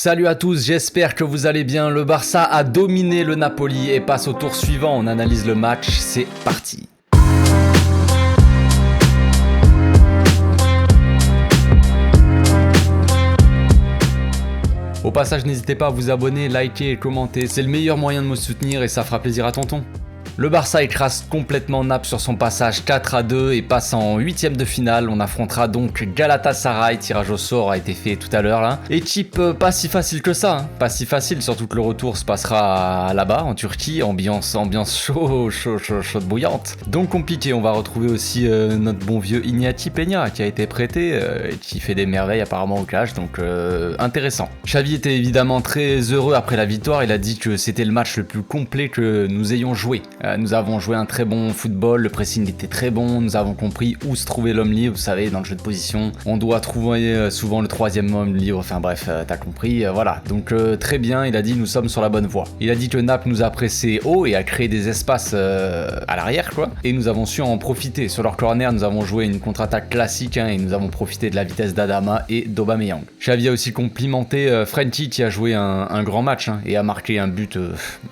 Salut à tous, j'espère que vous allez bien. Le Barça a dominé le Napoli et passe au tour suivant. On analyse le match, c'est parti. Au passage, n'hésitez pas à vous abonner, liker et commenter. C'est le meilleur moyen de me soutenir et ça fera plaisir à tonton. Le Barça écrase complètement Naples sur son passage 4-2 et passe en 8ème de finale. On affrontera donc Galatasaray, tirage au sort a été fait tout à l'heure là. Équipe pas si facile que ça, hein. Pas si facile, surtout que le retour se passera là-bas en Turquie, ambiance chaude bouillante. Donc compliqué, on va retrouver aussi notre bon vieux Iñaki Peña qui a été prêté et qui fait des merveilles apparemment au cage, donc intéressant. Xavi était évidemment très heureux après la victoire, il a dit que c'était le match le plus complet que nous ayons joué. Nous avons joué un très bon football, le pressing était très bon, nous avons compris où se trouvait l'homme libre, vous savez, dans le jeu de position, on doit trouver souvent le troisième homme libre, enfin bref, t'as compris, voilà. Donc très bien, il a dit nous sommes sur la bonne voie. Il a dit que Naples nous a pressé haut et a créé des espaces à l'arrière, quoi, et nous avons su en profiter. Sur leur corner, nous avons joué une contre-attaque classique et nous avons profité de la vitesse d'Adama et d'Aubameyang. Xavi a aussi complimenté Frenkie qui a joué un grand match et a marqué un but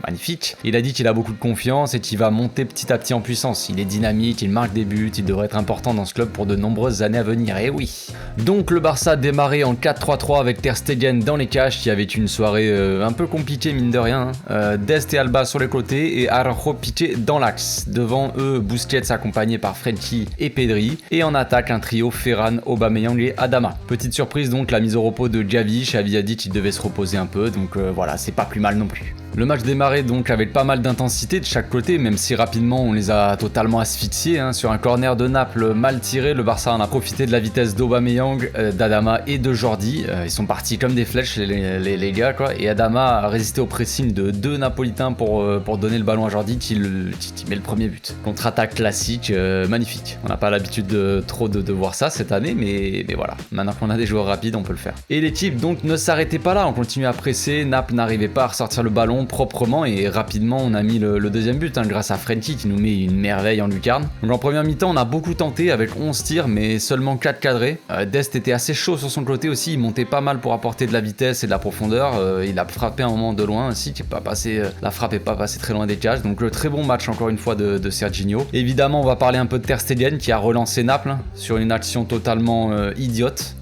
magnifique. Il a dit qu'il a beaucoup de confiance et qui va monter petit à petit en puissance. Il est dynamique, il marque des buts, il devrait être important dans ce club pour de nombreuses années à venir, et oui. Donc le Barça a démarré en 4-3-3 avec Ter Stegen dans les cages, qui avait une soirée un peu compliquée mine de rien. Dest et Alba sur les côtés et Araujo piqué dans l'axe. Devant eux, Busquets accompagné par Frenkie et Pedri. Et en attaque, un trio Ferran, Aubameyang et Adama. Petite surprise donc, la mise au repos de Xavi. Xavi a dit qu'il devait se reposer un peu, donc voilà, c'est pas plus mal non plus. Le match démarrait donc avec pas mal d'intensité de chaque côté, même si rapidement on les a totalement asphyxiés. Sur un corner de Naples mal tiré, le Barça en a profité de la vitesse d'Aubameyang, d'Adama et de Jordi. Ils sont partis comme des flèches les gars, quoi. Et Adama a résisté au pressing de deux Napolitains pour donner le ballon à Jordi qui met le premier but. Contre-attaque classique, magnifique. On n'a pas l'habitude de voir ça cette année, mais voilà. Maintenant qu'on a des joueurs rapides, on peut le faire. Et l'équipe donc ne s'arrêtait pas là, on continuait à presser. Naples n'arrivait pas à ressortir le ballon proprement et rapidement on a mis le deuxième but grâce à Frenkie qui nous met une merveille en lucarne. Donc en première mi-temps on a beaucoup tenté avec 11 tirs mais seulement 4 cadrés. Dest était assez chaud sur son côté aussi, il montait pas mal pour apporter de la vitesse et de la profondeur. Il a frappé un moment de loin aussi, la frappe est pas passée très loin des cages. Donc très bon match encore une fois de Serginho. Évidemment on va parler un peu de Ter Stegen qui a relancé Naples sur une action totalement idiote.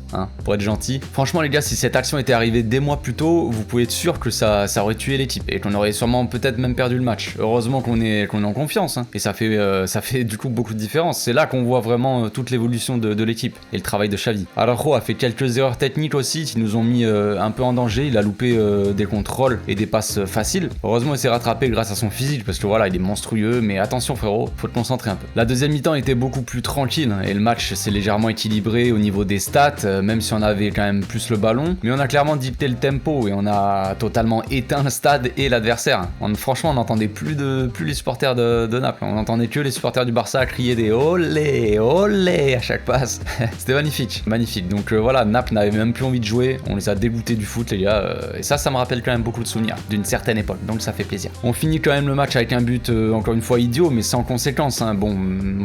Pour être gentil. Franchement les gars, si cette action était arrivée des mois plus tôt, vous pouvez être sûr que ça aurait tué l'équipe et qu'on aurait sûrement peut-être même perdu le match. Heureusement qu'on est en confiance et ça fait du coup beaucoup de différence. C'est là qu'on voit vraiment toute l'évolution de l'équipe et le travail de Xavi. Araujo a fait quelques erreurs techniques aussi qui nous ont mis un peu en danger. Il a loupé des contrôles et des passes faciles. Heureusement il s'est rattrapé grâce à son physique parce que voilà, il est monstrueux, mais attention frérot, faut te concentrer un peu. La deuxième mi-temps était beaucoup plus tranquille et le match s'est légèrement équilibré au niveau des stats, même si on avait quand même plus le ballon, mais on a clairement dicté le tempo et on a totalement éteint le stade et l'adversaire. Franchement, on n'entendait plus les supporters de Naples, on n'entendait que les supporters du Barça crier des olé, olé à chaque passe. C'était magnifique. Donc voilà, Naples n'avait même plus envie de jouer, on les a dégoûtés du foot les gars, et ça me rappelle quand même beaucoup de souvenirs d'une certaine époque, donc ça fait plaisir. On finit quand même le match avec un but encore une fois idiot, mais sans conséquence. Bon,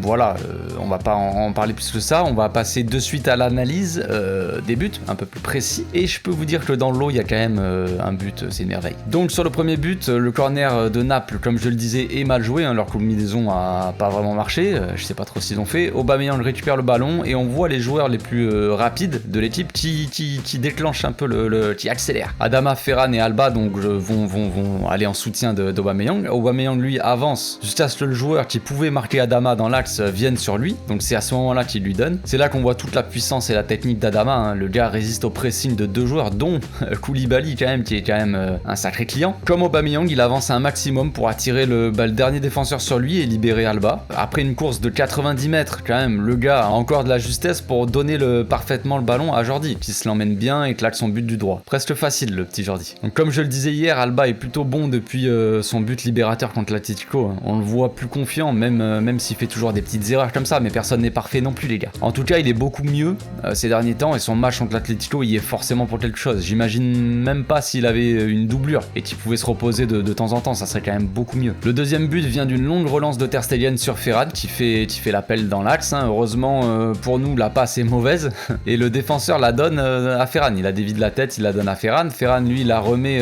voilà, on va pas en parler plus que ça, on va passer de suite à l'analyse des buts un peu plus précis, et je peux vous dire que dans l'eau il y a quand même un but, c'est une merveille. Donc sur le premier but, le corner de Naples, comme je le disais, est mal joué, leur combinaison a pas vraiment marché, je sais pas trop ce qu'ils ont fait. Aubameyang récupère le ballon et on voit les joueurs les plus rapides de l'équipe qui déclenchent un peu qui accélèrent. Adama, Ferran et Alba donc vont aller en soutien d'Aubameyang. Aubameyang lui avance jusqu'à ce que le joueur qui pouvait marquer Adama dans l'axe vienne sur lui, donc c'est à ce moment là qu'il lui donne. C'est là qu'on voit toute la puissance et la technique d'Adama. Le gars résiste au pressing de deux joueurs, dont Koulibaly quand même, qui est quand même un sacré client. Comme Aubameyang, il avance un maximum pour attirer le dernier défenseur sur lui et libérer Alba. Après une course de 90 mètres quand même, le gars a encore de la justesse pour donner parfaitement le ballon à Jordi, qui se l'emmène bien et claque son but du droit. Presque facile le petit Jordi. Donc comme je le disais hier, Alba est plutôt bon depuis son but libérateur contre l'Atlético. On le voit plus confiant, même s'il fait toujours des petites erreurs comme ça, mais personne n'est parfait non plus les gars. En tout cas, il est beaucoup mieux ces derniers mi-temps et son match contre l'Atlético il y est forcément pour quelque chose. J'imagine même pas s'il avait une doublure et qu'il pouvait se reposer de temps en temps, ça serait quand même beaucoup mieux. Le deuxième but vient d'une longue relance de Ter Stegen sur Ferran qui fait l'appel dans l'axe. Heureusement pour nous, la passe est mauvaise et le défenseur la donne à Ferran. Il a dévié de la tête, il la donne à Ferran. Ferran lui la remet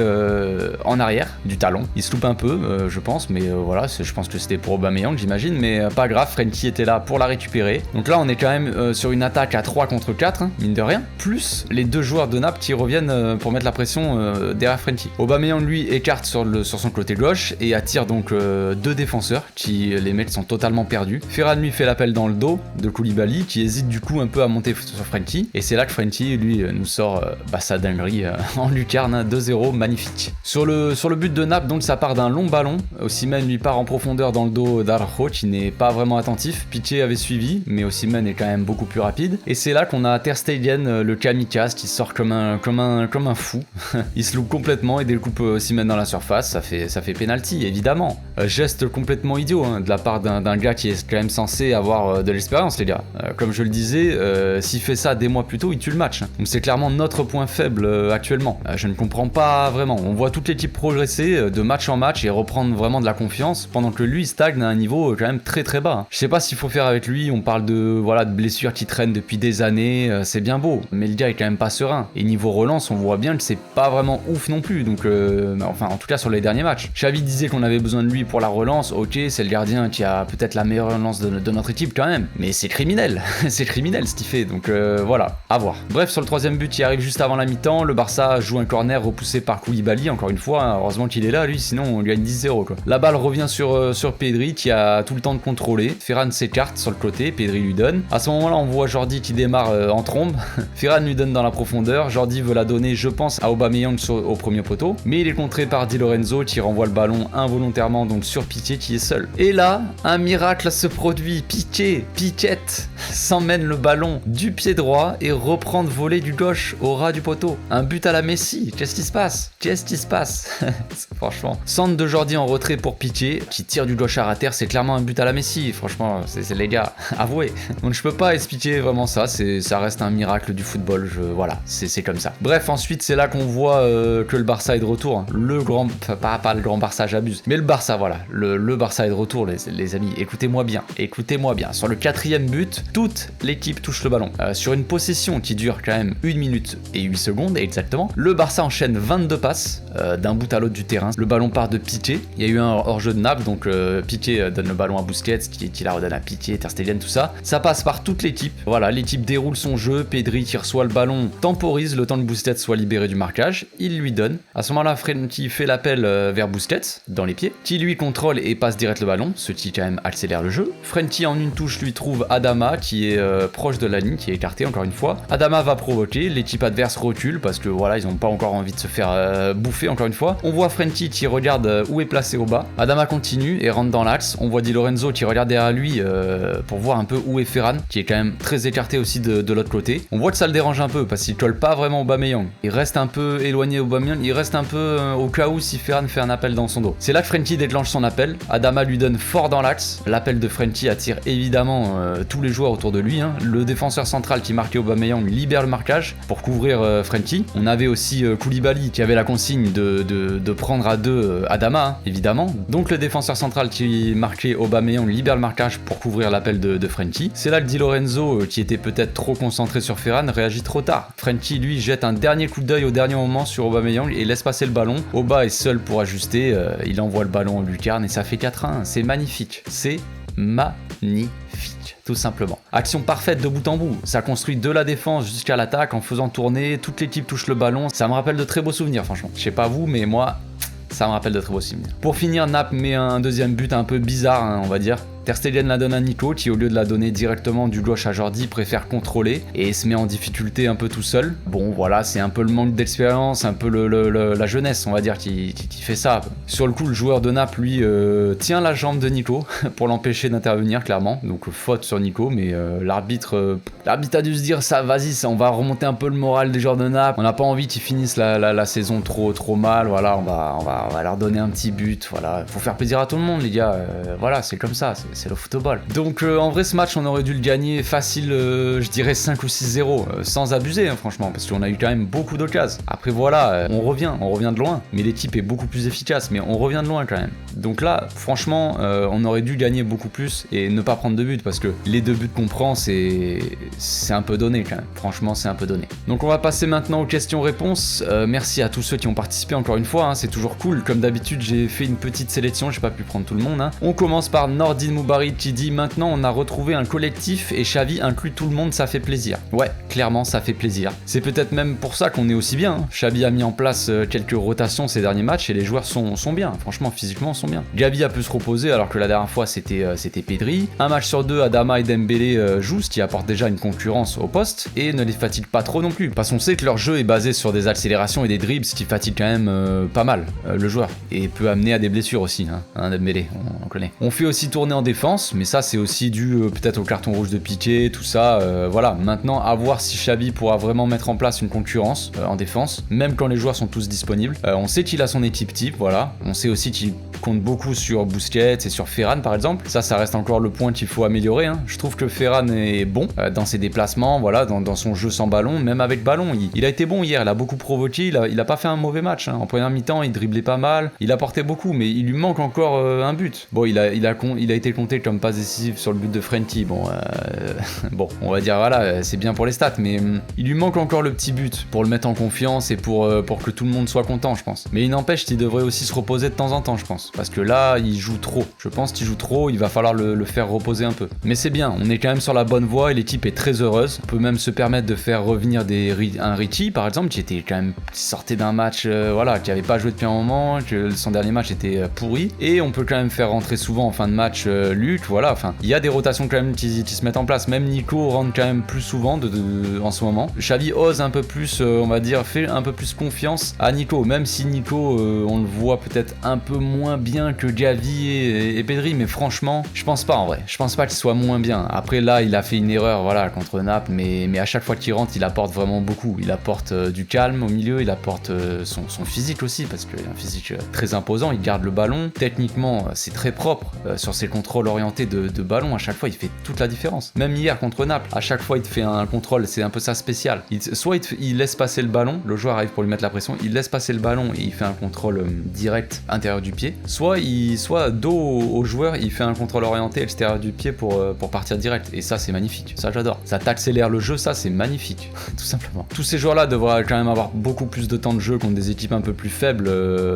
en arrière du talon. Il se loupe un peu, je pense, mais voilà, je pense que c'était pour Aubameyang, j'imagine, mais pas grave. Frenkie était là pour la récupérer. Donc là, on est quand même sur une attaque à 3 contre 4, hein, mine de rien, plus les deux joueurs de Naples qui reviennent pour mettre la pression derrière Frenkie. Aubameyang lui écarte sur son côté gauche et attire donc deux défenseurs qui les mecs sont totalement perdus. Ferran lui fait l'appel dans le dos de Koulibaly qui hésite du coup un peu à monter sur Frenkie et c'est là que Frenkie lui nous sort sa dinguerie en lucarne, hein, 2-0, magnifique. Sur le but de Naples, donc ça part d'un long ballon. Osimhen lui part en profondeur dans le dos d'Araujo qui n'est pas vraiment attentif. Piqué avait suivi, mais Osimhen est quand même beaucoup plus rapide. Et c'est là qu'on a Ter Stegen, le kamikaze, qui sort comme un fou. Il se loupe complètement et découpe Osimhen dans la surface. Ça fait penalty, évidemment. Geste complètement idiot hein, de la part d'un gars qui est quand même censé avoir de l'expérience, les gars. Comme je le disais, s'il fait ça des mois plus tôt, il tue le match. Donc c'est clairement notre point faible actuellement. Je ne comprends pas vraiment. On voit toute l'équipe progresser de match en match et reprendre vraiment de la confiance pendant que lui stagne à un niveau quand même très très bas. Je sais pas s'il faut faire avec lui, on parle de blessures qui traînent depuis des années, c'est bien beau, mais le gars est quand même pas serein. Et niveau relance, on voit bien que c'est pas vraiment ouf non plus, donc enfin en tout cas sur les derniers matchs. Xavi disait qu'on avait besoin de lui pour la relance, ok, c'est le gardien qui a peut-être la meilleure relance de notre équipe quand même, mais c'est criminel, c'est criminel ce qu'il fait, donc voilà, à voir. Bref, sur le troisième but, il arrive juste avant la mi-temps, le Barça joue un corner repoussé par Koulibaly, encore une fois, hein, heureusement qu'il est là lui, sinon on gagne 10-0 quoi. La balle revient sur Pedri qui a tout le temps de contrôler, Ferran s'écarte sur le côté, Pedri lui donne. À ce moment-là, on voit Jordi qui démarre en trombe, Ferran lui donne dans la profondeur, Jordi veut la donner, je pense, à Aubameyang au premier poteau, mais il est contré par Di Lorenzo qui renvoie le ballon involontairement donc sur Piqué qui est seul. Et là, un miracle se produit, Piquette s'emmène le ballon du pied droit et reprend de voler du gauche au ras du poteau. Un but à la Messi, qu'est-ce qui se passe Franchement, centre de Jordi en retrait pour Piqué qui tire du gauche à terre, c'est clairement un but à la Messi, franchement, c'est les gars, avouez. Donc je peux pas expliquer vraiment ça reste un miracle du football, voilà, c'est comme ça. Bref, ensuite c'est là qu'on voit que le Barça est de retour, pas le grand Barça, j'abuse, mais le Barça, voilà, le Barça est de retour les amis, écoutez-moi bien, sur le quatrième but, toute l'équipe touche le ballon, sur une possession qui dure quand même 1 minute et 8 secondes exactement, le Barça enchaîne 22 passes d'un bout à l'autre du terrain, le ballon part de Piqué, il y a eu un hors-jeu de Naples, donc Piqué donne le ballon à Busquets, qui la redonne à Piqué, Ter Stegen, tout ça, ça passe par toute l'équipe, voilà, l'équipe déroule son jeu, Pedri qui reçoit le ballon, temporise le temps que Busquets soit libéré du marquage, il lui donne, à ce moment-là Frenkie fait l'appel vers Busquets, dans les pieds, qui lui contrôle et passe direct le ballon, ce qui quand même accélère le jeu, Frenkie en une touche lui trouve Adama qui est proche de la ligne, qui est écarté encore une fois, Adama va provoquer, l'équipe adverse recule parce que voilà, ils n'ont pas encore envie de se faire bouffer encore une fois, on voit Frenkie qui regarde où est placé Aubameyang, Adama continue et rentre dans l'axe, on voit Di Lorenzo qui regarde derrière lui pour voir un peu où est Ferran, qui est quand même très écarté aussi de l'autre côté, on voit que ça le dérange un peu parce qu'il colle pas vraiment Aubameyang, il reste un peu éloigné Aubameyang, il reste un peu au cas où si Ferran fait un appel dans son dos. C'est là que Frenkie déclenche son appel, Adama lui donne fort dans l'axe, l'appel de Frenkie attire évidemment tous les joueurs autour de lui, hein. Le défenseur central qui marquait Aubameyang libère le marquage pour couvrir Frenkie, on avait aussi Koulibaly qui avait la consigne de prendre à deux Adama, hein, évidemment, donc le défenseur central qui marquait Aubameyang libère le marquage pour couvrir l'appel de Frenkie, c'est là que Di Lorenzo qui était peut-être trop concentré sur Ferran réagit trop tard, Frenkie lui jette un dernier coup d'œil au dernier moment sur Aubameyang et laisse passer le ballon, Aubameyang est seul pour ajuster, il envoie le ballon en lucarne et ça fait 4-1, c'est magnifique, tout simplement. Action parfaite de bout en bout, ça construit de la défense jusqu'à l'attaque en faisant tourner, toute l'équipe touche le ballon, ça me rappelle de très beaux souvenirs franchement. Je sais pas vous, mais moi, ça me rappelle de très beaux souvenirs. Pour finir, Naples met un deuxième but un peu bizarre, hein, on va dire. Ter Stegen la donne à Nico qui au lieu de la donner directement du gauche à Jordi préfère contrôler et se met en difficulté un peu tout seul. Bon voilà, c'est un peu le manque d'expérience, un peu la jeunesse on va dire qui fait ça. Sur le coup le joueur de Naples lui tient la jambe de Nico pour l'empêcher d'intervenir clairement, donc faute sur Nico, mais l'arbitre a dû se dire ça, vas-y, ça, on va remonter un peu le moral des joueurs de Naples, on n'a pas envie qu'ils finissent la saison trop mal, voilà, on va leur donner un petit but, voilà, faut faire plaisir à tout le monde les gars, voilà, c'est comme ça, c'est le football. Donc en vrai ce match on aurait dû le gagner facile, je dirais 5 ou 6-0, sans abuser franchement, parce qu'on a eu quand même beaucoup d'occasions. Après voilà, on revient de loin, mais l'équipe est beaucoup plus efficace, mais on revient de loin quand même. Donc là franchement on aurait dû gagner beaucoup plus et ne pas prendre de but, parce que les 2 buts qu'on prend c'est un peu donné quand même, franchement c'est un peu donné. Donc on va passer maintenant aux questions-réponses. Merci à tous ceux qui ont participé encore une fois, c'est toujours cool. Comme d'habitude j'ai fait une petite sélection, j'ai pas pu prendre tout le monde. On commence par Nordin Moubarid qui dit: maintenant on a retrouvé un collectif et Xavi inclut tout le monde, ça fait plaisir. Ouais, clairement ça fait plaisir. C'est peut-être même pour ça qu'on est aussi bien. Xavi a mis en place quelques rotations ces derniers matchs et les joueurs sont bien, franchement physiquement sont bien. Gavi a pu se reposer alors que la dernière fois c'était Pedri. Un match sur 2, Adama et Dembélé jouent, ce qui apporte déjà une concurrence au poste et ne les fatigue pas trop non plus, parce qu'on sait que leur jeu est basé sur des accélérations et des dribbles, ce qui fatigue quand même pas mal le joueur et peut amener à des blessures aussi, Dembélé, on connaît. On fait aussi tourner en défense, mais ça c'est aussi dû peut-être au carton rouge de Piqué, tout ça, voilà. Maintenant à voir si Xavi pourra vraiment mettre en place une concurrence en défense, même quand les joueurs sont tous disponibles. On sait qu'il a son équipe type, voilà. On sait aussi qu'il compte beaucoup sur Busquets et sur Ferran par exemple. Ça reste encore le point qu'il faut améliorer. Je trouve que Ferran est bon dans ses déplacements, voilà, dans son jeu sans ballon, même avec ballon. Il a été bon hier, il a beaucoup provoqué, il a pas fait un mauvais match. En première mi-temps, il driblait pas mal, il apportait beaucoup, mais il lui manque encore un but. Bon, il a été compté comme passe décisive sur le but de Frenkie. Bon, on va dire voilà, c'est bien pour les stats, mais il lui manque encore le petit but pour le mettre en confiance et pour que tout le monde soit content, je pense. Mais il n'empêche qu'il devrait aussi se reposer de temps en temps, je pense, parce que là, il joue trop. Je pense qu'il joue trop, il va falloir le faire reposer un peu. Mais c'est bien, on est quand même sur la bonne voie et l'équipe est très heureuse. On peut même se permettre de faire revenir un Richie, par exemple, qui était quand même sorti d'un match, qui avait pas joué depuis un moment, que son dernier match était pourri. Et on peut quand même faire rentrer souvent en fin de match Luc, voilà. Enfin, il y a des rotations quand même qui se mettent en place. Même Nico rentre quand même plus souvent en ce moment. Xavi ose un peu plus, on va dire, fait un peu plus confiance à Nico, même si Nico, on le voit peut-être un peu moins bien que Gavi et Pedri, mais franchement, je pense pas en vrai. Je pense pas qu'il soit moins bien. Après là, il a fait une erreur, voilà, contre Naples, mais à chaque fois qu'il rentre, il apporte vraiment beaucoup. Il apporte du calme au milieu, il apporte son physique aussi, parce qu'il a un physique très imposant, il garde le ballon. Techniquement, c'est très propre sur ses contrôles orientés de ballon. À chaque fois, il fait toute la différence. Même hier contre Naples, à chaque fois, il te fait un contrôle, c'est un peu ça spécial. Soit il laisse passer le ballon, le joueur arrive pour lui mettre la pression, il laisse passer le ballon et il fait un contrôle direct intérieur du pied. Soit dos au joueur, il fait un contrôle orienté extérieur du pied pour partir direct. Et ça, c'est magnifique. Ça, j'adore. Ça t'accélère le jeu, ça, c'est magnifique. Tout simplement. Tous ces joueurs-là devraient quand même avoir beaucoup plus de temps de jeu contre des équipes un peu plus faibles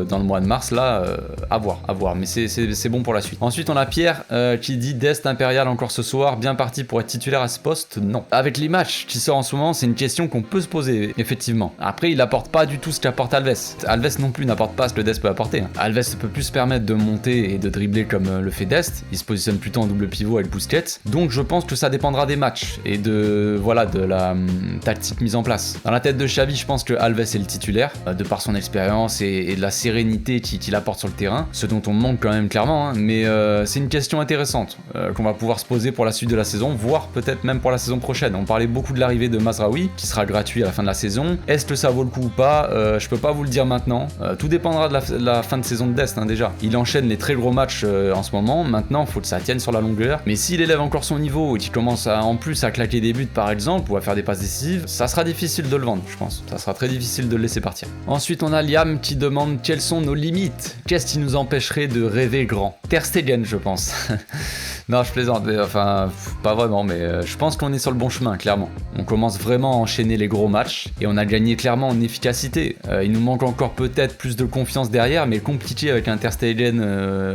dans le mois de mars. Là, à voir. Mais c'est bon pour la suite. Ensuite, on a Pierre qui dit: Dest Impérial encore ce soir, bien parti pour être titulaire à ce poste. Non. Avec les matchs qui sortent en ce moment, c'est une question qu'on peut se poser, effectivement. Après, il apporte pas du tout ce qu'apporte Alves. Alves non plus n'apporte pas ce que Dest peut apporter. Alves peut plus se permettre de monter et de dribbler comme le fait Dest. Il se positionne plutôt en double pivot avec Busquets. Donc je pense que ça dépendra des matchs et de la tactique mise en place. Dans la tête de Xavi, je pense que Alves est le titulaire, de par son expérience et de la sérénité qu'il apporte sur le terrain, ce dont on manque quand même clairement, mais c'est une question intéressante qu'on va pouvoir se poser pour la suite de la saison, voire peut-être même pour la saison prochaine. On parlait beaucoup de l'arrivée de Mazraoui, qui sera gratuit à la fin de la saison. Est-ce que ça vaut le coup ou pas? Je peux pas vous le dire maintenant. Tout dépendra de la fin de saison de Dest, déjà. Il enchaîne les très gros matchs en ce moment. Maintenant, il faut que ça tienne sur la longueur. Mais s'il élève encore son niveau et qu'il commence en plus à claquer des buts par exemple, ou à faire des passes décisives, ça sera difficile de le vendre, je pense. Ça sera très difficile de le laisser partir. Ensuite, on a Liam qui demande quelles sont nos limites. Qu'est-ce qui nous empêcherait de rêver grand? Ter Stegen, je pense. Non, je plaisante, enfin, pas vraiment, mais je pense qu'on est sur le bon chemin, clairement. On commence vraiment à enchaîner les gros matchs et on a gagné clairement en efficacité. Il nous manque encore peut-être plus de confiance derrière, mais compliqué avec un Ter Stegen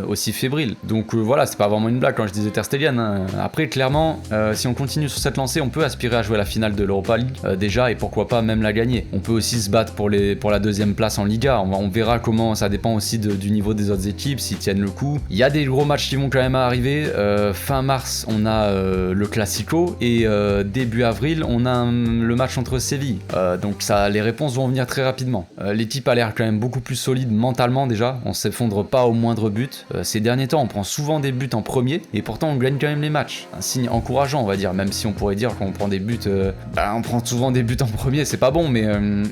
aussi fébrile. Donc voilà, c'est pas vraiment une blague quand je disais Ter Stegen. Après, clairement, si on continue sur cette lancée, on peut aspirer à jouer la finale de l'Europa League déjà, et pourquoi pas même la gagner. On peut aussi se battre pour la deuxième place en Liga. On verra comment, ça dépend aussi du niveau des autres équipes, s'ils tiennent le coup. Il y a des gros matchs qui vont quand même arriver. Fin mars, on a le Classico et début avril, on a le match entre Séville. Donc les réponses vont venir très rapidement. L'équipe a l'air quand même beaucoup plus solide mentalement déjà. On s'effondre pas au moindre but. Ces derniers temps, on prend souvent des buts en premier et pourtant on gagne quand même les matchs. Un signe encourageant, on va dire, même si on pourrait dire qu'on prend des buts, on prend souvent des buts en premier, c'est pas bon, mais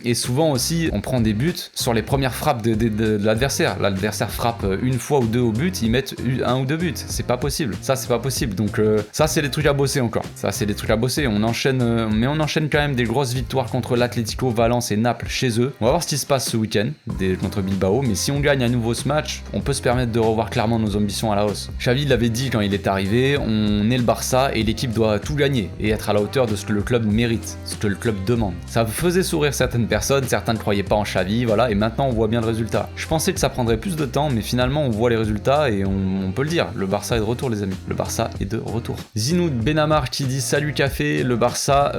et souvent aussi on prend des buts sur les premières frappes de l'adversaire. L'adversaire frappe une fois ou deux au but, ils mettent mettre 1 ou 2 buts. C'est pas possible. Ça, c'est pas possible. Donc ça, c'est des trucs à bosser encore. Ça, c'est des trucs à bosser. On enchaîne, mais on enchaîne quand même des grosses victoires contre l'Atlético, Valence et Naples chez eux. On va voir ce qui se passe ce week-end contre Bilbao. Mais si on gagne à nouveau ce match, on peut se permettre de revoir clairement nos ambitions à la hausse. Xavi l'avait dit quand il est arrivé, on est le Barça et l'équipe doit tout gagner et être à la hauteur de ce que le club mérite, ce que le club demande. Ça faisait sourire certaines personnes, certains ne croyaient pas en Xavi, voilà, et maintenant on voit bien le résultat. Je pensais que ça prendrait plus de temps, mais finalement on voit les résultats et on peut le dire, le Barça est de retour les amis, le Barça est de retour. Zinoud Benamar qui dit salut café, le Barça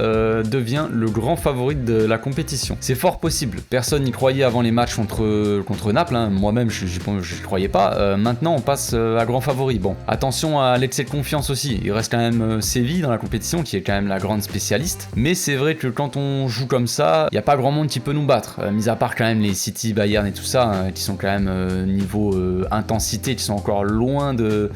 devient le grand favori de la compétition. C'est fort possible, personne n'y croyait avant les matchs contre Naples, hein. Moi-même je n'y croyais pas, maintenant on passe à grand favori. Bon, attention à l'excès de confiance aussi, il reste quand même Séville dans la compétition qui est quand même la grande spécialiste, mais c'est vrai que quand on joue comme ça, il n'y a pas grand monde qui peut nous battre, mis à part quand même les City, Bayern et tout ça, hein, qui sont quand même niveau intensité, qui sont encore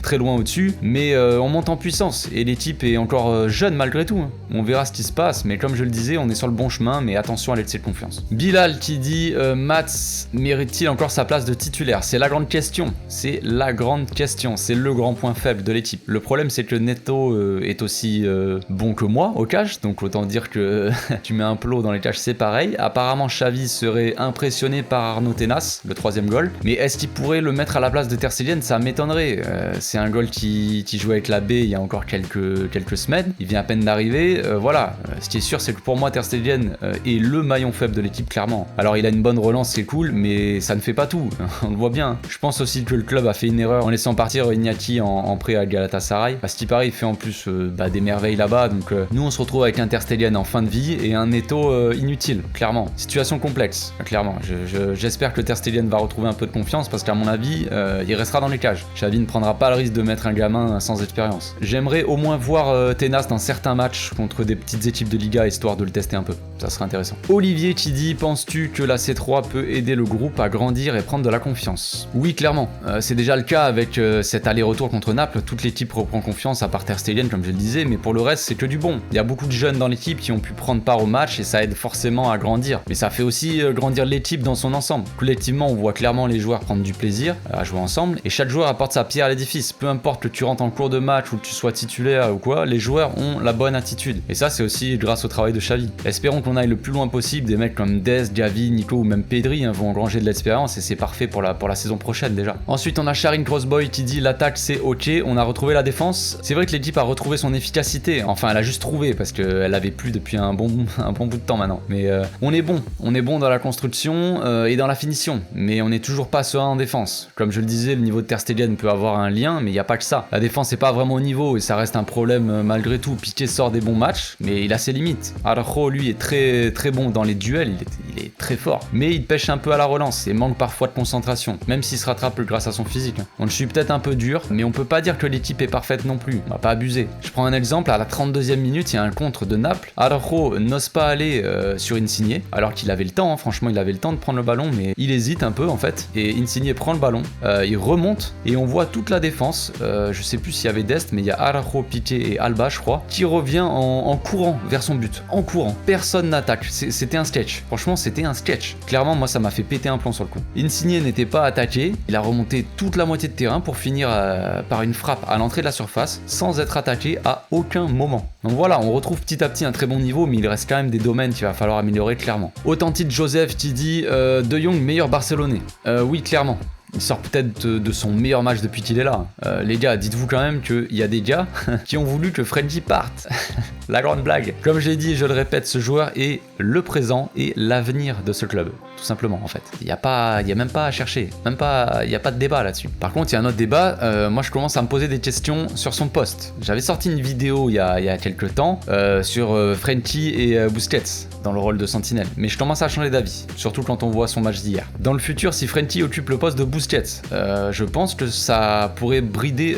très loin au-dessus, mais on monte en puissance et l'équipe est encore jeune malgré tout, hein. On verra ce qui se passe, mais comme je le disais, on est sur le bon chemin, mais attention à l'excès de confiance. Bilal qui dit Mats mérite-t-il encore sa place de titulaire? C'est la grande question, c'est la grande question, c'est le grand point faible de l'équipe. Le problème c'est que Neto est aussi bon que moi au cash, donc autant dire que tu mets un plot dans les cages, c'est pareil. Apparemment Xavi serait impressionné par Arnaud Tenas, le 3e goal, mais est-ce qu'il pourrait le mettre à la place de Ter Stegen? Ça m'étonnerait. C'est un goal qui jouait avec la B il y a encore quelques semaines, il vient à peine d'arriver, voilà. Ce qui est sûr c'est que pour moi Ter Stegen est le maillon faible de l'équipe clairement. Alors il a une bonne relance, c'est cool, mais ça ne fait pas tout, on le voit bien. Je pense aussi que le club a fait une erreur en laissant partir Iñaki en prêt à Galatasaray, parce qu'il paraît il fait en plus des merveilles là-bas, donc nous on se retrouve avec un Ter Stegen en fin de vie et un Neto inutile, clairement. Situation complexe, clairement. J'espère que Ter Stegen va retrouver un peu de confiance parce qu'à mon avis, il restera dans les cages. Xavi ne prendra pas le risque de mettre un gamin sans expérience. J'aimerais au moins voir Tenas dans certains matchs contre des petites équipes de Liga histoire de le tester un peu. Ça serait intéressant. Olivier qui dit penses-tu que la C3 peut aider le groupe à grandir et prendre de la confiance? Oui, clairement. C'est déjà le cas avec cet aller-retour contre Naples. Toute l'équipe reprend confiance à part Ter Stegen comme je le disais, mais pour le reste c'est que du bon. Il y a beaucoup de jeunes dans l'équipe qui ont pu prendre part au match et ça aide forcément à grandir. Mais ça fait aussi grandir l'équipe dans son ensemble. Collectivement on voit clairement les joueurs prendre du plaisir à jouer ensemble et chaque joueur apporte sa pierre à l'édifice. Peu importe que tu rentres en cours de match ou que tu sois titulaire ou quoi, les joueurs ont la bonne attitude. Et ça c'est aussi grâce au travail de Xavi. Espérons qu'on aille le plus loin possible. Des mecs comme Dest, Gavi, Nico ou même Pedri vont engranger de l'expérience et c'est parfait pour la saison prochaine déjà. Ensuite on a Sharin Crossboy qui dit l'attaque c'est ok, on a retrouvé la défense. C'est vrai que l'équipe a retrouvé son efficacité, enfin elle a juste trouvé parce qu'elle avait plus depuis un bon bout de temps maintenant. Mais on est bon dans la construction et dans la finition, mais on n'est toujours pas serein en défense. Comme je le disais, le niveau de Ter Stegen peut avoir un lien, mais il n'y a pas que ça. La défense n'est pas vraiment au niveau et ça reste un problème malgré tout. Piqué sort des bons matchs, mais il a ses limites. Araujo lui est très bon dans les duels, il est très fort, mais il pêche un peu à la relance et manque parfois de concentration, même s'il se rattrape grâce à son physique. On le suit peut-être un peu dur, mais on peut pas dire que l'équipe est parfaite non plus, on va pas abuser. Je prends un exemple, à la 32e minute, il y a un contre de Naples, Araujo n'ose pas aller sur Insigne, alors qu'il avait le temps, franchement il avait le temps de prendre le ballon, mais il hésite un peu en fait, et Insigne prend le ballon, il remonte, et on voit toute la défense, je sais plus s'il y avait Dest, mais il y a Araujo, Piqué et Alba je crois, qui revient en courant vers son but, en courant, personne n'attaque, c'était un sketch, franchement c'était un sketch, clairement moi ça m'a fait péter un plomb sur le coup. Insigne n'était pas attaqué, il a remonté toute la moitié de terrain pour finir par une frappe à l'entrée de la surface, sans être attaqué à aucun moment. Donc voilà, on retrouve petit à petit un très bon niveau, mais il reste quand même des domaines qu'il va falloir améliorer clairement. Authentique Joseph qui dit De Jong meilleur Barcelonais. Oui, clairement. Il sort peut-être de son meilleur match depuis qu'il est là. Les gars, dites-vous quand même qu'il y a des gars qui ont voulu que Frenkie parte. La grande blague. Comme j'ai dit, je le répète, ce joueur est le présent et l'avenir de ce club. Tout simplement, en fait. Il y a même pas à chercher. Il n'y a pas de débat là-dessus. Par contre, il y a un autre débat. Moi, je commence à me poser des questions sur son poste. J'avais sorti une vidéo il y a quelques temps sur Frenkie et Busquets dans le rôle de sentinelle. Mais je commence à changer d'avis. Surtout quand on voit son match d'hier. Dans le futur, si Frenkie occupe le poste de Busquets, je pense que ça pourrait brider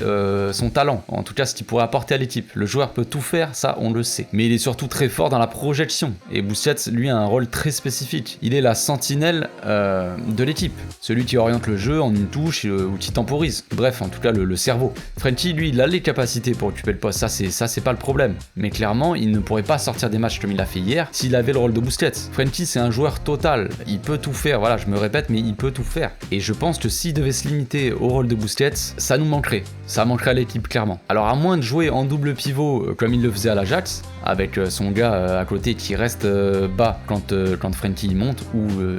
son talent. En tout cas, ce qu'il pourrait apporter à l'équipe. Le joueur peut tout faire, ça, on le sait. Mais il est surtout très fort dans la projection. Et Busquets, lui, a un rôle très spécifique. Il est la sentinelle de l'équipe. Celui qui oriente le jeu en une touche ou qui temporise. Bref, en tout cas, le cerveau. Frenkie, lui, il a les capacités pour occuper le poste. Ça, c'est pas le problème. Mais clairement, il ne pourrait pas sortir des matchs comme il a fait hier s'il avait le rôle de Busquets. Frenkie, c'est un joueur total. Il peut tout faire. Voilà, je me répète, mais il peut tout faire. Et je pense que s'il devait se limiter au rôle de Busquets, ça nous manquerait. Ça manquerait à l'équipe clairement. Alors à moins de jouer en double pivot comme il le faisait à l'Ajax, avec son gars à côté qui reste bas quand Frenkie monte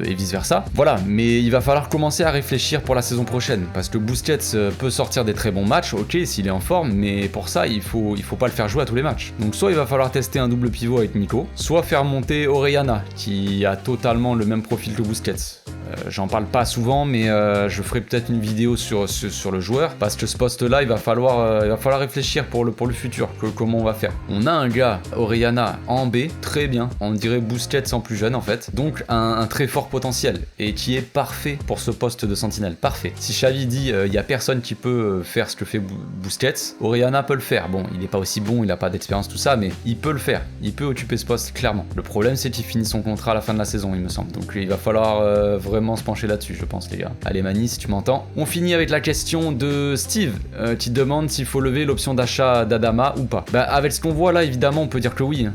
et vice versa. Voilà, mais il va falloir commencer à réfléchir pour la saison prochaine parce que Busquets peut sortir des très bons matchs, ok, s'il est en forme, mais pour ça il faut pas le faire jouer à tous les matchs. Donc soit il va falloir tester un double pivot avec Nico, soit faire monter Orellana qui a totalement le même profil que Busquets. J'en parle pas souvent, mais je ferai peut-être une vidéo sur le joueur parce que ce poste-là, il va falloir réfléchir pour le futur, comment on va faire. On a un gars, Orellana, en B, très bien. On dirait Busquets en plus jeune en fait. Donc un très fort potentiel et qui est parfait pour ce poste de sentinelle. Parfait. Si Xavi dit il y a personne qui peut faire ce que fait Busquets, Orellana peut le faire. Bon, il est pas aussi bon, il a pas d'expérience tout ça, mais il peut le faire. Il peut occuper ce poste clairement. Le problème c'est qu'il finit son contrat à la fin de la saison, il me semble. Donc il va falloir vraiment se pencher là-dessus, je pense, les gars. Allez, Mani, si tu m'entends. On finit avec la question de Steve qui demande s'il faut lever l'option d'achat d'Adama ou pas. Bah, avec ce qu'on voit là, évidemment, on peut dire que oui,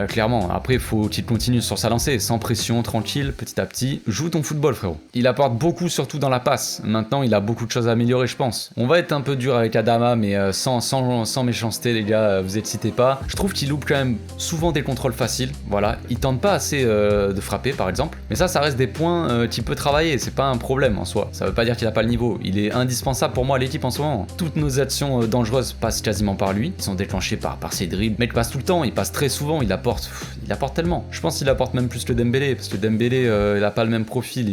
clairement. Après, faut qu'il continue sur sa lancée, sans pression, tranquille, petit à petit. Joue ton football, frérot. Il apporte beaucoup, surtout dans la passe. Maintenant, il a beaucoup de choses à améliorer, je pense. On va être un peu dur avec Adama, mais sans méchanceté, les gars, vous excitez pas. Je trouve qu'il loupe quand même souvent des contrôles faciles. Voilà, il tente pas assez de frapper, par exemple. Mais ça reste des points qu'il peut travailler, c'est pas un problème en soi. Ça veut pas dire qu'il a pas le niveau. Il est indispensable pour moi à l'équipe en ce moment. Toutes nos actions dangereuses passent quasiment par lui. Ils sont déclenchés par ses dribbles. Mais il passe tout le temps, il passe très souvent, il apporte tellement. Je pense qu'il apporte même plus que Dembélé, parce que Dembélé, il a pas le même profil.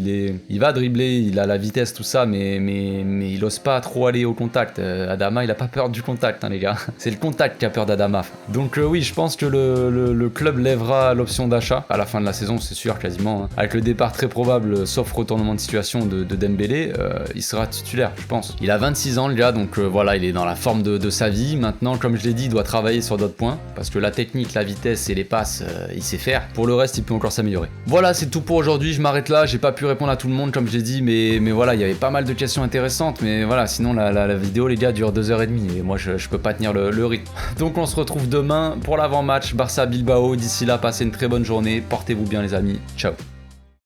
Il va dribbler, il a la vitesse, tout ça, mais il ose pas trop aller au contact. Adama, il a pas peur du contact, hein, les gars. C'est le contact qui a peur d'Adama. Donc oui, je pense que le club lèvera l'option d'achat à la fin de la saison, c'est sûr, quasiment. Hein. Avec le départ très probable, sauf retournement de situation de Dembélé, il sera titulaire, je pense. Il a 26 ans, le gars, donc voilà, il est dans la forme de sa vie. Maintenant, comme je l'ai dit, il doit travailler sur d'autres points, parce que la technique, la vitesse et les passes, il sait faire. Pour le reste, il peut encore s'améliorer. Voilà, c'est tout pour aujourd'hui, je m'arrête là. J'ai pas pu répondre à tout le monde, comme je l'ai dit, mais voilà, il y avait pas mal de questions intéressantes, mais voilà, sinon la vidéo, les gars, dure 2h30, et moi, je peux pas tenir le rythme. Donc, on se retrouve demain pour l'avant-match Barça-Bilbao. D'ici là, passez une très bonne journée, portez-vous bien, les amis. Ciao.